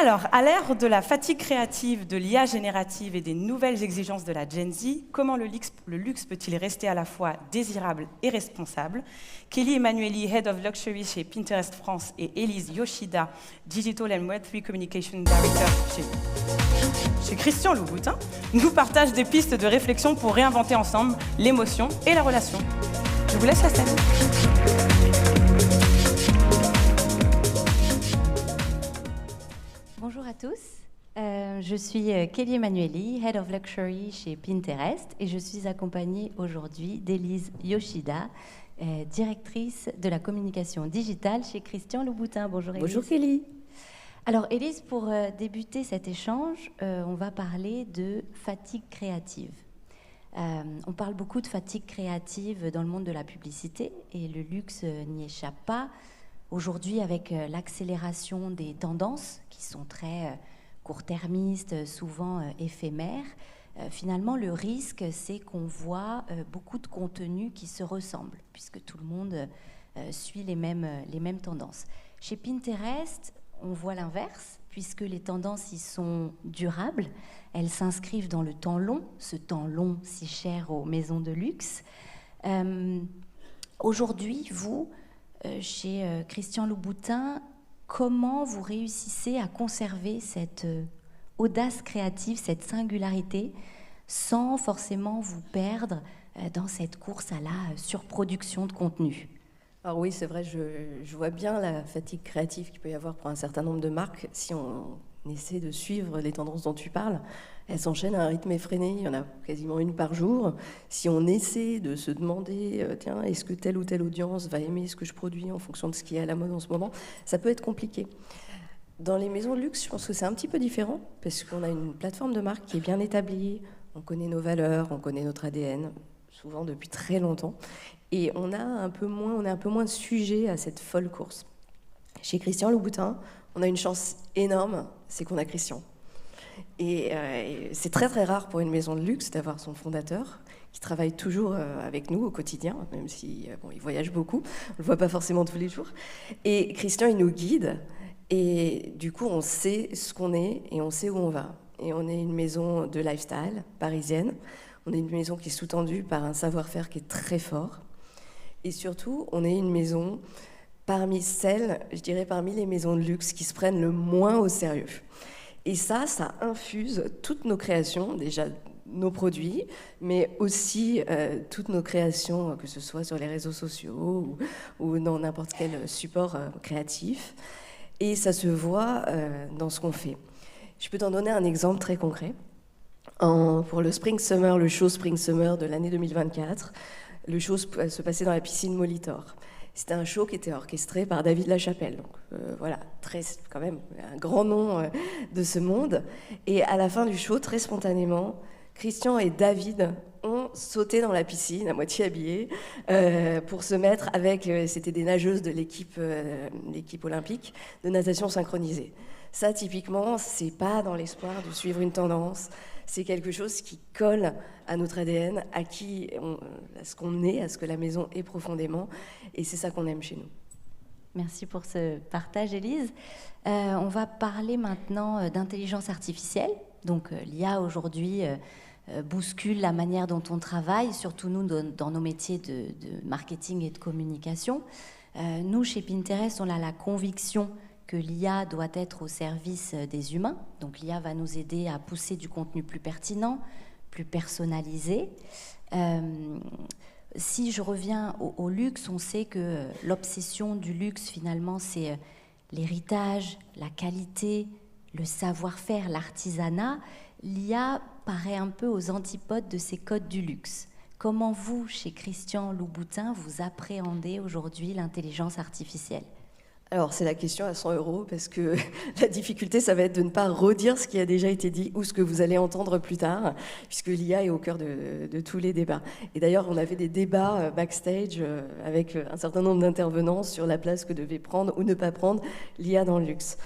Alors, à l'ère de la fatigue créative, de l'IA générative et des nouvelles exigences de la Gen Z, comment le luxe peut-il rester à la fois désirable et responsable? Kelly Emanueli, Head of Luxury chez Pinterest France, et Elise Yoshida, Digital and Web3 Communication Director chez Christian Louboutin, nous partagent des pistes de réflexion pour réinventer ensemble l'émotion et la relation. Je vous laisse la scène. Bonjour à tous, je suis Kelly Emanueli, Head of Luxury chez Pinterest et je suis accompagnée aujourd'hui d'Elise Yoshida, directrice de la communication digitale chez Christian Louboutin. Bonjour Elise. Bonjour Kelly. Alors Elise, pour débuter cet échange, on va parler de fatigue créative. On parle beaucoup de fatigue créative dans le monde de la publicité et le luxe n'y échappe pas. Aujourd'hui, avec l'accélération des tendances qui sont très court-termistes, souvent éphémères, finalement, le risque, c'est qu'on voit beaucoup de contenus qui se ressemblent, puisque tout le monde suit les mêmes tendances. Chez Pinterest, on voit l'inverse, puisque les tendances y sont durables. Elles s'inscrivent dans le temps long, ce temps long si cher aux maisons de luxe. Aujourd'hui, vous... chez Christian Louboutin, comment vous réussissez à conserver cette audace créative, cette singularité, sans forcément vous perdre dans cette course à la surproduction de contenu? Alors oui, c'est vrai, je vois bien la fatigue créative qu'il peut y avoir pour un certain nombre de marques. Si on essaie de suivre les tendances dont tu parles, elles s'enchaînent à un rythme effréné, il y en a quasiment une par jour. Si on essaie de se demander, tiens, est-ce que telle ou telle audience va aimer ce que je produis en fonction de ce qui est à la mode en ce moment, ça peut être compliqué. Dans les maisons de luxe, je pense que c'est un petit peu différent, parce qu'on a une plateforme de marque qui est bien établie, on connaît nos valeurs, on connaît notre ADN, souvent depuis très longtemps, et on est un peu moins sujet à cette folle course. Chez Christian Louboutin, on a une chance énorme, c'est qu'on a Christian. Et c'est très très rare pour une maison de luxe d'avoir son fondateur qui travaille toujours avec nous au quotidien, même si il voyage beaucoup, on le voit pas forcément tous les jours. Et Christian, il nous guide, et du coup, on sait ce qu'on est et on sait où on va. Et on est une maison de lifestyle parisienne, on est une maison qui est sous-tendue par un savoir-faire qui est très fort. Et surtout, on est une maison parmi les maisons de luxe qui se prennent le moins au sérieux. Et ça infuse toutes nos créations, déjà nos produits, mais aussi toutes nos créations, que ce soit sur les réseaux sociaux ou dans n'importe quel support créatif. Et ça se voit dans ce qu'on fait. Je peux t'en donner un exemple très concret. Pour le show Spring-Summer de l'année 2024, le show se passait dans la piscine Molitor. C'était un show qui était orchestré par David Lachapelle. Donc voilà, quand même un grand nom de ce monde. Et à la fin du show, très spontanément, Christian et David ont sauté dans la piscine, à moitié habillés, pour se mettre avec... c'était des nageuses de l'équipe olympique de natation synchronisée. Ça, typiquement, c'est pas dans l'espoir de suivre une tendance. C'est quelque chose qui colle à notre ADN, à ce qu'on est, à ce que la maison est profondément, et c'est ça qu'on aime chez nous. Merci pour ce partage, Elise. On va parler maintenant d'intelligence artificielle. Donc, l'IA aujourd'hui bouscule la manière dont on travaille, surtout nous dans nos métiers de marketing et de communication. Nous, chez Pinterest, on a la conviction que l'IA doit être au service des humains. Donc l'IA va nous aider à pousser du contenu plus pertinent, plus personnalisé. Si je reviens au luxe, on sait que l'obsession du luxe, finalement, c'est l'héritage, la qualité, le savoir-faire, l'artisanat. L'IA paraît un peu aux antipodes de ces codes du luxe. Comment vous, chez Christian Louboutin, vous appréhendez aujourd'hui l'intelligence artificielle ? Alors, c'est la question à 100 €, parce que la difficulté, ça va être de ne pas redire ce qui a déjà été dit ou ce que vous allez entendre plus tard, puisque l'IA est au cœur de tous les débats. Et d'ailleurs, on avait des débats backstage avec un certain nombre d'intervenants sur la place que devait prendre ou ne pas prendre l'IA dans le luxe.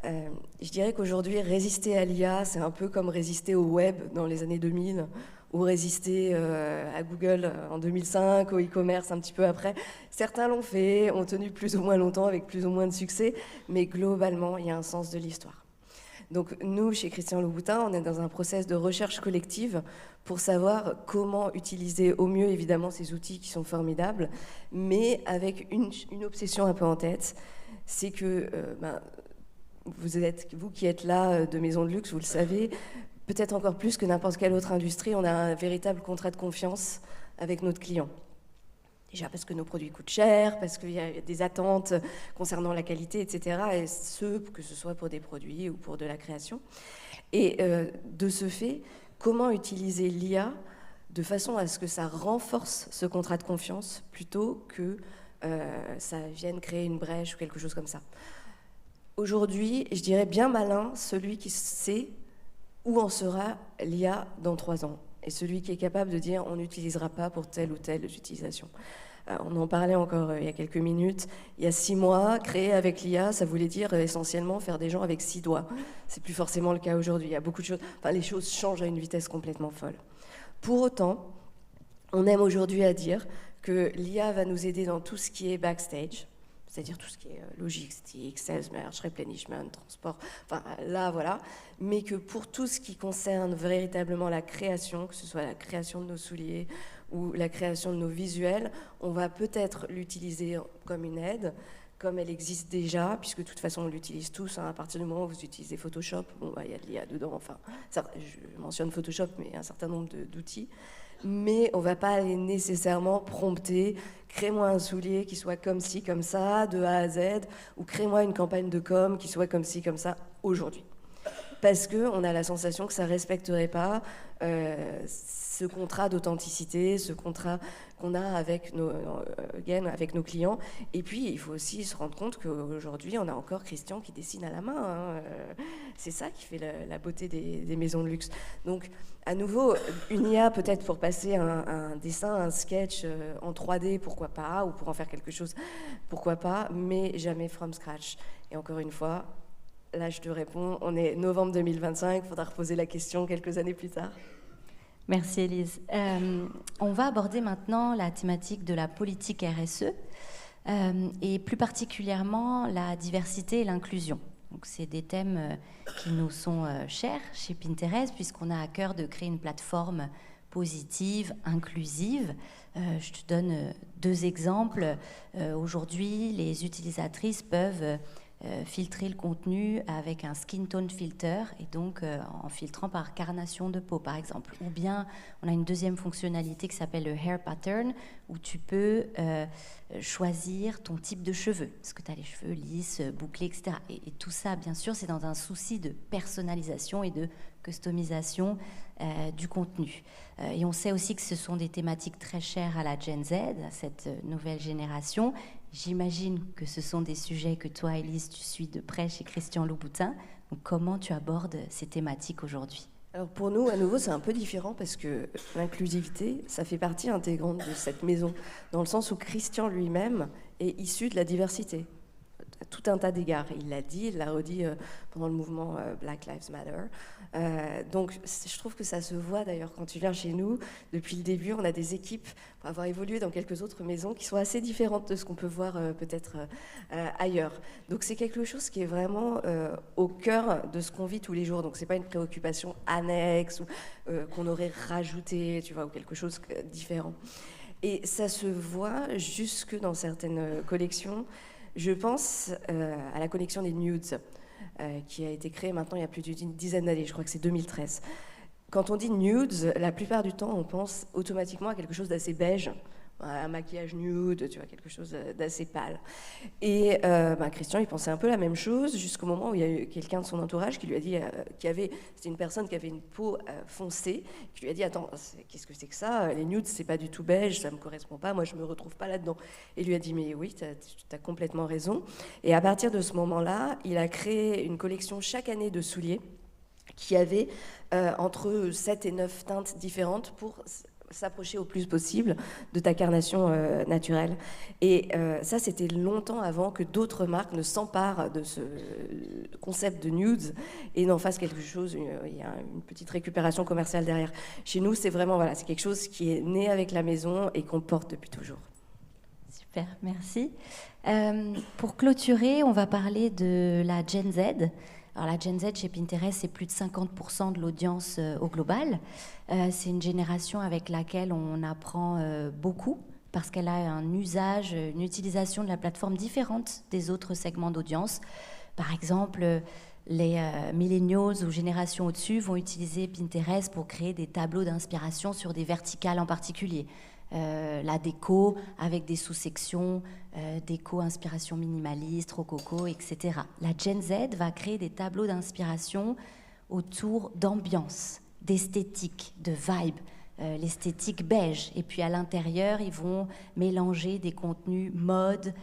Je dirais qu'aujourd'hui, résister à l'IA, c'est un peu comme résister au web dans les années 2000, ou résister à Google en 2005, au e-commerce un petit peu après. Certains l'ont fait, ont tenu plus ou moins longtemps avec plus ou moins de succès, mais globalement, il y a un sens de l'histoire. Donc nous, chez Christian Louboutin, on est dans un process de recherche collective pour savoir comment utiliser au mieux, évidemment, ces outils qui sont formidables, mais avec une obsession un peu en tête, c'est que vous qui êtes là de maison de luxe, vous le savez, peut-être encore plus que n'importe quelle autre industrie, on a un véritable contrat de confiance avec notre client. Déjà parce que nos produits coûtent cher, parce qu'il y a des attentes concernant la qualité, etc. Et que ce soit pour des produits ou pour de la création. Et de ce fait, comment utiliser l'IA de façon à ce que ça renforce ce contrat de confiance plutôt que ça vienne créer une brèche ou quelque chose comme ça. Aujourd'hui, je dirais bien malin celui qui sait où en sera l'IA dans 3 ans. Et celui qui est capable de dire on n'utilisera pas pour telle ou telle utilisation. On en parlait encore il y a quelques minutes. Il y a 6 mois, créer avec l'IA, ça voulait dire essentiellement faire des gens avec 6 doigts. C'est plus forcément le cas aujourd'hui. Il y a beaucoup de choses. Enfin, les choses changent à une vitesse complètement folle. Pour autant, on aime aujourd'hui à dire que l'IA va nous aider dans tout ce qui est backstage, c'est-à-dire tout ce qui est logistique, sales merch, replenishment, transport, enfin là voilà, mais que pour tout ce qui concerne véritablement la création, que ce soit la création de nos souliers ou la création de nos visuels, on va peut-être l'utiliser comme une aide, comme elle existe déjà, puisque de toute façon on l'utilise tous, hein, à partir du moment où vous utilisez Photoshop, bon, il y a de l'IA dedans, enfin, ça, je mentionne Photoshop, mais un certain nombre d'outils, mais on ne va pas aller nécessairement prompter « crée-moi un soulier qui soit comme ci, comme ça, de A à Z », ou « crée-moi une campagne de com qui soit comme ci, comme ça, aujourd'hui ». Parce qu'on a la sensation que ça ne respecterait pas ce contrat d'authenticité, ce contrat qu'on a avec nos clients. Et puis, il faut aussi se rendre compte qu'aujourd'hui, on a encore Christian qui dessine à la main. Hein. C'est ça qui fait la beauté des maisons de luxe. Donc, à nouveau, une IA peut-être pour passer un dessin, un sketch en 3D, pourquoi pas, ou pour en faire quelque chose, pourquoi pas, mais jamais from scratch. Et encore une fois, là, je te réponds, on est novembre 2025, il faudra reposer la question quelques années plus tard. Merci Élise. On va aborder maintenant la thématique de la politique RSE et plus particulièrement la diversité et l'inclusion. Donc, c'est des thèmes qui nous sont chers chez Pinterest puisqu'on a à cœur de créer une plateforme positive, inclusive. Je te donne 2 exemples. Aujourd'hui, les utilisatrices peuvent filtrer le contenu avec un skin tone filter et donc en filtrant par carnation de peau par exemple. Ou bien on a une deuxième fonctionnalité qui s'appelle le hair pattern où tu peux choisir ton type de cheveux. Est-ce que tu as les cheveux lisses, bouclés, etc. Et tout ça, bien sûr, c'est dans un souci de personnalisation et de customisation du contenu. Et on sait aussi que ce sont des thématiques très chères à la Gen Z, à cette nouvelle génération. J'imagine que ce sont des sujets que toi, Élise, tu suis de près chez Christian Louboutin. Donc, comment tu abordes ces thématiques aujourd'hui ? Alors pour nous, à nouveau, c'est un peu différent parce que l'inclusivité, ça fait partie intégrante de cette maison, dans le sens où Christian lui-même est issu de la diversité. À tout un tas d'égards. Il l'a dit, il l'a redit pendant le mouvement Black Lives Matter. Donc je trouve que ça se voit d'ailleurs quand tu viens chez nous. Depuis le début, on a des équipes, pour avoir évolué dans quelques autres maisons, qui sont assez différentes de ce qu'on peut voir peut-être ailleurs. Donc c'est quelque chose qui est vraiment au cœur de ce qu'on vit tous les jours. Donc c'est pas une préoccupation annexe ou qu'on aurait rajouté, tu vois, ou quelque chose de différent. Et ça se voit jusque dans certaines collections. Je pense à la collection des nudes qui a été créée maintenant il y a plus d'une dizaine d'années, je crois que c'est 2013. Quand on dit nudes, la plupart du temps on pense automatiquement à quelque chose d'assez beige, un maquillage nude, tu vois, quelque chose d'assez pâle. Et Christian, il pensait un peu la même chose jusqu'au moment où il y a eu quelqu'un de son entourage qui lui a dit, c'était une personne qui avait une peau foncée, qui lui a dit, attends, qu'est-ce que c'est que ça ? Les nudes, c'est pas du tout beige, ça me correspond pas, moi je me retrouve pas là-dedans. Et il lui a dit, mais oui, t'as complètement raison. Et à partir de ce moment-là, il a créé une collection chaque année de souliers qui avait entre 7 et 9 teintes différentes pour s'approcher au plus possible de ta carnation naturelle. Et ça, c'était longtemps avant que d'autres marques ne s'emparent de ce concept de nudes et n'en fassent quelque chose. Il y a une petite récupération commerciale derrière. Chez nous, c'est vraiment, voilà, c'est quelque chose qui est né avec la maison et qu'on porte depuis toujours. Super, merci. Pour clôturer, on va parler de la Gen Z. Alors la Gen Z chez Pinterest, c'est plus de 50% de l'audience au global. C'est une génération avec laquelle on apprend beaucoup, parce qu'elle a un usage, une utilisation de la plateforme différente des autres segments d'audience. Par exemple, les millennials ou générations au-dessus vont utiliser Pinterest pour créer des tableaux d'inspiration sur des verticales en particulier. La déco avec des sous-sections, déco, inspiration minimaliste, rococo, etc. La Gen Z va créer des tableaux d'inspiration autour d'ambiance, d'esthétique, de vibe, l'esthétique beige. Et puis à l'intérieur, ils vont mélanger des contenus mode,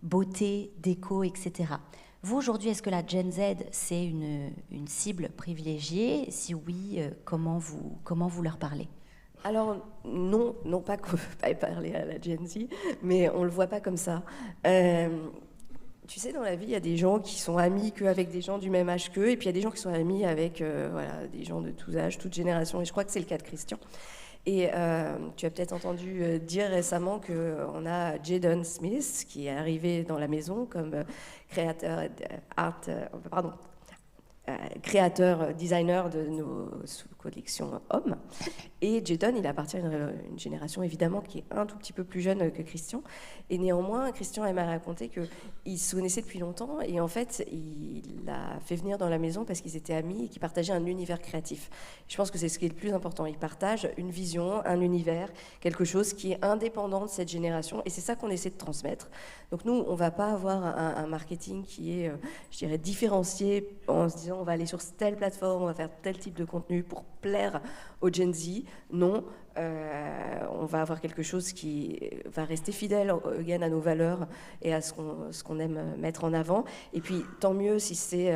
beauté, déco, etc. Vous, aujourd'hui, est-ce que la Gen Z, c'est une cible privilégiée? Si oui, comment vous leur parlez? Alors non pas qu'on ne peut pas parler à la Gen Z, mais on ne le voit pas comme ça. Tu sais, dans la vie, il y a des gens qui sont amis qu'avec des gens du même âge qu'eux, et puis il y a des gens qui sont amis avec des gens de tous âges, toutes générations, et je crois que c'est le cas de Christian. Et tu as peut-être entendu dire récemment qu'on a Jaden Smith qui est arrivé dans la maison comme créateur, designer de nos collections hommes. Et Jaden, il appartient à une génération évidemment qui est un tout petit peu plus jeune que Christian. Et néanmoins, Christian m'a raconté qu'ils se connaissaient depuis longtemps et en fait, il l'a fait venir dans la maison parce qu'ils étaient amis et qu'ils partageaient un univers créatif. Je pense que c'est ce qui est le plus important. Ils partagent une vision, un univers, quelque chose qui est indépendant de cette génération et c'est ça qu'on essaie de transmettre. Donc nous, on ne va pas avoir un marketing qui est, je dirais, différencié en se disant on va aller sur telle plateforme, on va faire tel type de contenu pour plaire aux Gen Z. Non, on va avoir quelque chose qui va rester fidèle à nos valeurs et à ce qu'on aime mettre en avant. Et puis, tant mieux si c'est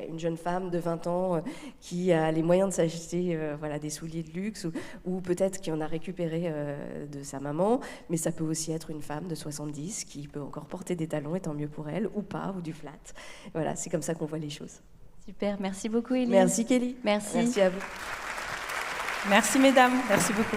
une jeune femme de 20 ans qui a les moyens de s'acheter des souliers de luxe ou peut-être qui en a récupéré de sa maman, mais ça peut aussi être une femme de 70 qui peut encore porter des talons et tant mieux pour elle, ou pas, ou du flat. Voilà, c'est comme ça qu'on voit les choses. Super, merci beaucoup Élie. Merci Kelly. Merci. Merci à vous. Merci mesdames, merci beaucoup.